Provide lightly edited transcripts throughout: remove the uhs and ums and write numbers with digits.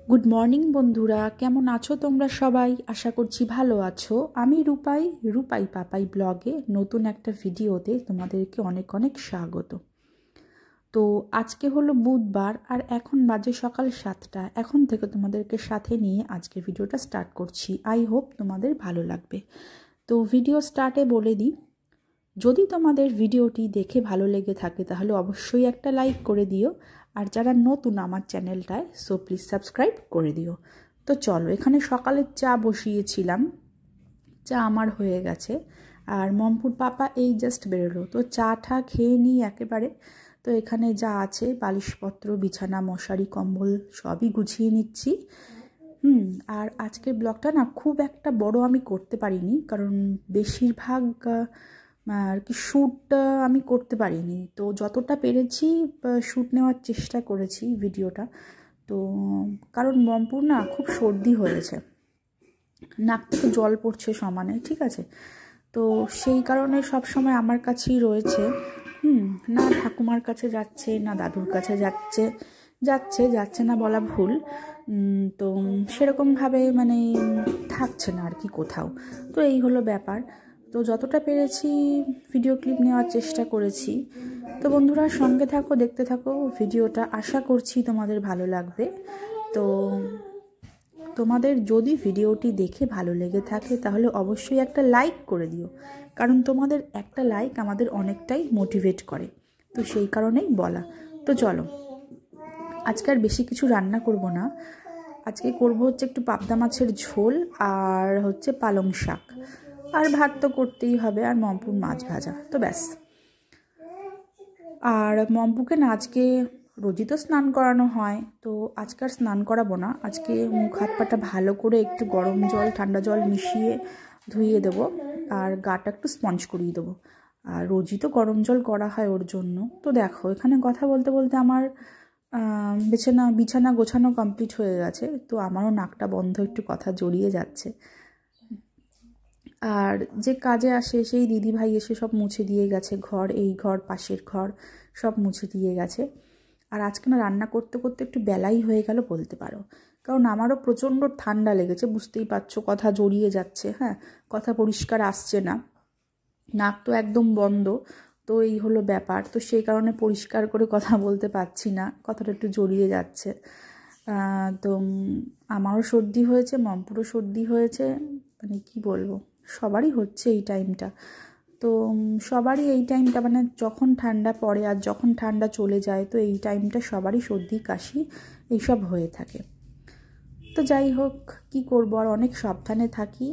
Good morning বন্ধুরা, কেমন আছো তোমরা সবাই? আশা করছি ভালো আছো। আমি রূপাই পাপাই ব্লগে নতুন একটা ভিডিওতে তোমাদেরকে অনেক অনেক স্বাগত। তো আজকে হলো বুধবার আর এখন বাজে সকাল 7টা। এখন থেকে তোমাদেরকে সাথে নিয়ে আজকে ভিডিওটা স্টার্ট করছি। আই হোপ তোমাদের ভালো লাগবে। তো ভিডিও স্টার্টে বলে দিই, যদি তোমাদের ভিডিওটি দেখে ভালো লেগে থাকে তাহলে অবশ্যই একটা লাইক করে দিও, আর যারা নতুন আমার চ্যানেলটায় সো প্লিজ সাবস্ক্রাইব করে দিও। তো চলো, এখানে সকালের চা বসিয়েছিলাম, চা আমার হয়ে গেছে আর মমপুর পাপা এই জাস্ট বেরোলো। তো চাটা খেয়ে নিই একেবারে। তো এখানে যা আছে বালিশপত্র, বিছানা, মশারি, কম্বল সবই গুছিয়ে নিচ্ছি। আর আজকের ব্লগটা না খুব একটা বড় আমি করতে পারিনি, কারণ বেশিরভাগ আর কি শ্যুট আমি করতে পারিনি। তো যতটা পেরেছি শ্যুট নেওয়ার চেষ্টা করেছি ভিডিওটা। তো কারণ মমপুর না খুব সর্দি হয়েছে, নাক থেকে জল পড়ছে সমানে, ঠিক আছে? তো সেই কারণে সব সময় আমার কাছেই রয়েছে। না ঠাকুমার কাছে যাচ্ছে, না দাদুর কাছে যাচ্ছে না বলা ভুল। তো সেরকমভাবে মানে থাকছে না আর কি কোথাও। তো এই হলো ব্যাপার। তো যতটা পেরেছি ভিডিও ক্লিপ নেওয়ার চেষ্টা করেছি। তো বন্ধুরা সঙ্গে থাকো, দেখতে থাকো ভিডিওটা, আশা করছি তোমাদের ভালো লাগবে। তো তোমাদের যদি ভিডিওটি দেখে ভালো লেগে থাকে তাহলে অবশ্যই একটা লাইক করে দিও, কারণ তোমাদের একটা লাইক আমাদের অনেকটাই মোটিভেট করে। তো সেই কারণেই বলা। তো চলো, আজকে আর বেশি কিছু রান্না করব না। আজকে করব হচ্ছে একটু পাবদা মাছের ঝোল আর হচ্ছে পালং শাক, আর ভাত তো করতেই হবে, আর মমপুর মাছ ভাজা, তো ব্যাস। আর মমপুকে না আজকে রোজই তো স্নান করানো হয়, তো আজকে আর স্নান করাবো না। আজকে মুখ হাত পাটা ভালো করে একটু গরম জল ঠান্ডা জল মিশিয়ে ধুইয়ে দেবো, আর গাটা একটু স্পঞ্জ করিয়ে দেবো। আর রোজই তো গরম জল করা হয় ওর জন্য। তো দেখো, এখানে কথা বলতে বলতে আমার বিছানা গোছানো কমপ্লিট হয়ে গেছে। তো আমারও নাকটা বন্ধ, একটু কথা জড়িয়ে যাচ্ছে। আর যে কাজে আসে সেই দিদিভাই এসে সব মুছে দিয়ে গেছে ঘর, এই ঘর পাশের ঘর সব মুছে দিয়ে গেছে। আর আজকে না রান্না করতে করতে একটু বেলাই হয়ে গেল বলতে পারো, কারণ আমারও প্রচণ্ড ঠান্ডা লেগেছে, বুঝতেই পারছো, কথা জড়িয়ে যাচ্ছে। হ্যাঁ, কথা পরিষ্কার আসছে না, নাক তো একদম বন্ধ। তো এই হলো ব্যাপার। তো সেই কারণে পরিষ্কার করে কথা বলতে পারছি না, কথাটা একটু জড়িয়ে যাচ্ছে। তো আমারও সর্দি হয়েছে, মমপুরও সর্দি হয়েছে, মানে কি বলবো, সবারই হচ্ছে এই টাইমটা। তো সবারই এই টাইমটা, মানে যখন ঠান্ডা পড়ে আর যখন ঠান্ডা চলে যায়, তো এই টাইমটা সবারই সর্দি কাশি এইসব হয়ে থাকে। তো যাই হোক, কি করবো, আর অনেক সাবধানে থাকি,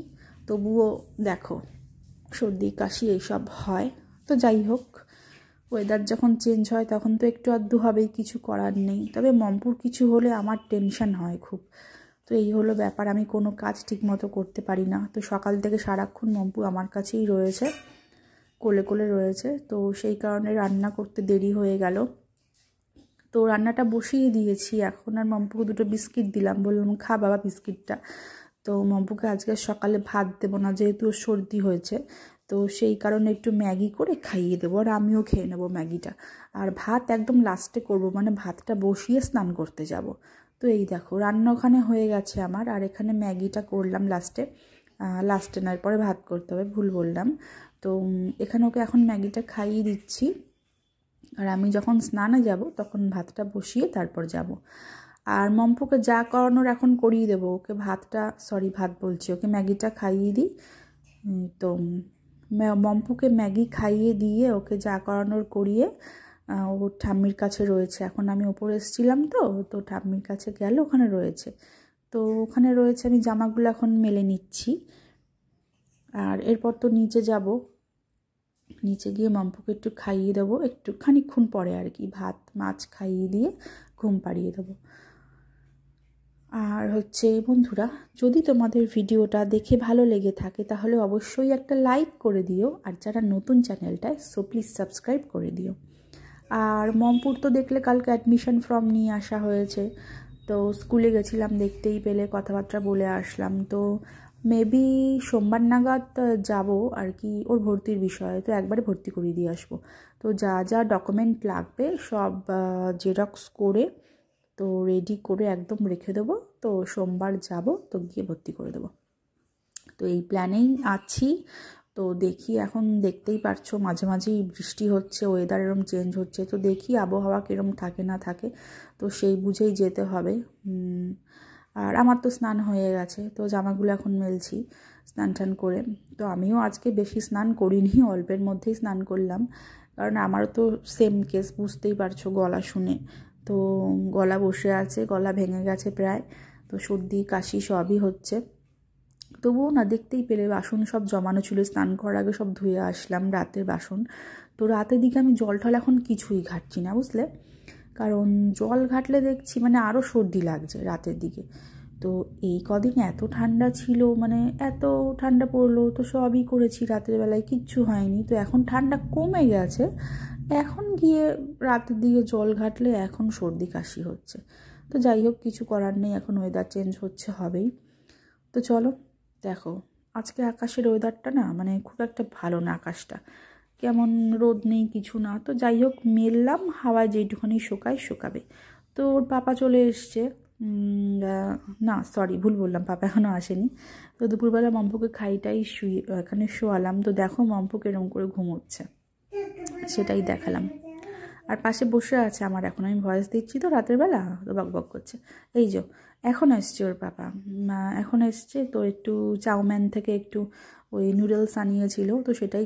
তবুও দেখো সর্দি কাশি এইসব হয়। তো যাই হোক, ওয়েদার যখন চেঞ্জ হয় তখন তো একটু আধটু হবেই, কিছু করার নেই। তবে মমপুর কিছু হলে আমার টেনশন হয় খুব। তো এই হলো ব্যাপার, আমি কোনো কাজ ঠিকমতো করতে পারি না। তো সকাল থেকে সারাক্ষণ মমপুর আমার কাছেই রয়েছে, কোলে কোলে রয়েছে। তো সেই কারণে রান্না করতে দেরি হয়ে গেল। তো রান্নাটা বসিয়ে দিয়েছি এখন, আর মমপুকে দুটো বিস্কিট দিলাম, বললাম খা বাবা বিস্কিটটা। তো মমপুকে আজকে সকালে ভাত দেবো না, যেহেতু ওর সর্দি হয়েছে। তো সেই কারণে একটু ম্যাগি করে খাইয়ে দেবো, আর আমিও খেয়ে নেবো ম্যাগিটা। আর ভাত একদম লাস্টে করব, মানে ভাতটা বসিয়ে স্নান করতে যাব। তো এই দেখো রান্না ওখানে হয়ে গেছে আমার, আর এখানে ম্যাগিটা করলাম লাস্টে নয়, পরে ভাত করতে হবে, ভুল বললাম। তো এখানে ওকে এখন ম্যাগিটা খাইয়ে দিচ্ছি, আর আমি যখন স্নানে যাব তখন ভাতটা বসিয়ে তারপর যাব। আর মমপুকে যা করানোর এখন করিয়ে দেবো, ওকে ভাত বলছি, ওকে ম্যাগিটা খাইয়ে দিই। তো মমপুকে ম্যাগি খাইয়ে দিয়ে ওকে যা করানোর করিয়ে ও ঠাম্মির কাছে রয়েছে। এখন আমি ওপরে এসেছিলাম, তো ঠাম্মির কাছে গেল, ওখানে রয়েছে। তো ওখানে রয়েছে, আমি জামাগুলো এখন মেলে নিচ্ছি। আর এরপর তো নিচে যাব, নিচে গিয়ে মমপুকে একটু খাইয়ে দেবো, একটু খানিকক্ষণ পরে আর কি, ভাত মাছ খাইয়ে দিয়ে ঘুম পাড়িয়ে দেবো। আর হচ্ছে বন্ধুরা, যদি তোমাদের ভিডিওটা দেখে ভালো লেগে থাকে তাহলে অবশ্যই একটা লাইক করে দিও, আর যারা নতুন চ্যানেলটায় সো প্লিজ সাবস্ক্রাইব করে দিও। আর মমপুর তো দেখলে কালকে অ্যাডমিশন ফর্ম নিয়ে আসা হয়েছে। তো স্কুলে গেছিলাম, দেখতেই পেলে, কথাবার্তা বলে আসলাম। তো মেবি সোমবার নাগাদ যাব আর কি ওর ভর্তির বিষয়ে, তো একবারে ভর্তি করিয়ে দিয়ে আসবো। তো যা যা ডকুমেন্ট লাগবে সব জেরক্স করে তো রেডি করে একদম রেখে দেবো, তো সোমবার যাব, তো গিয়ে ভর্তি করে দেবো। তো এই প্ল্যানেই আছি। তো দেখি, এখন দেখতেই পারছো মাঝে মাঝেই বৃষ্টি হচ্ছে, ওয়েদার এরম চেঞ্জ হচ্ছে, তো দেখি আবহাওয়া কীরকম থাকে না থাকে, তো সেই বুঝেই যেতে হবে। আর আমার তো স্নান হয়ে গেছে, তো জামাগুলো এখন মেলছি স্নান টান করে। তো আমিও আজকে বেশি স্নান করিনি, অল্পের মধ্যেই স্নান করলাম, কারণ আমারও তো সেম কেস, বুঝতেই পারছো গলা শুনে। তো গলা বসে আছে, গলা ভেঙে গেছে প্রায়, তো সর্দি কাশি সবই হচ্ছে। তবুও না, দেখতেই পেলে বাসন সব জমানো ছিল, স্নান করার আগে সব ধুয়ে আসলাম রাতের বাসন। তো রাতের দিকে আমি জল টল এখন কিছুই ঘাটছি না, বুঝলে, কারণ জল ঘাটলে দেখছি মানে আরও সর্দি লাগছে রাতের দিকে। তো এই কদিন এত ঠান্ডা ছিল, মানে এত ঠান্ডা পড়লো, তো সবই করেছি রাতের বেলায়, কিচ্ছু হয়নি। তো এখন ঠান্ডা কমে গেছে, এখন গিয়ে রাতের দিকে জল ঘাটলে এখন সর্দি কাশি হচ্ছে। তো যাই হোক, কিছু করার নেই, এখন ওয়েদার চেঞ্জ হচ্ছে, হবেই। তো চলো দেখো, আজকে আকাশের ওয়েদারটা না মানে খুব একটা ভালো না, আকাশটা কেমন, রোদ নেই কিছু না। তো যাই হোক, মেললাম, হাওয়ায় যেইটুখানি শোকাবে। তো ওর পাপা চলে এসছে, না সরি ভুল বললাম, পাপা এখনও আসেনি। তো দুপুরবেলা মম্পুকে খাইটাই এখানে শোয়ালাম। তো দেখো মম্পুকে এরকম করে ঘুমোচ্ছে, সেটাই দেখালাম। আর পাশে বসে আছে আমার, এখন আমি ভয়েস দিচ্ছি তো রাতের বেলা, তো বকবক করছে। এই যে এখন এসছে ওর পাপা, এখন এসছে, তো একটু চাউম্যান থেকে একটু ওই নুডলস আনিয়েছিল, তো সেটাই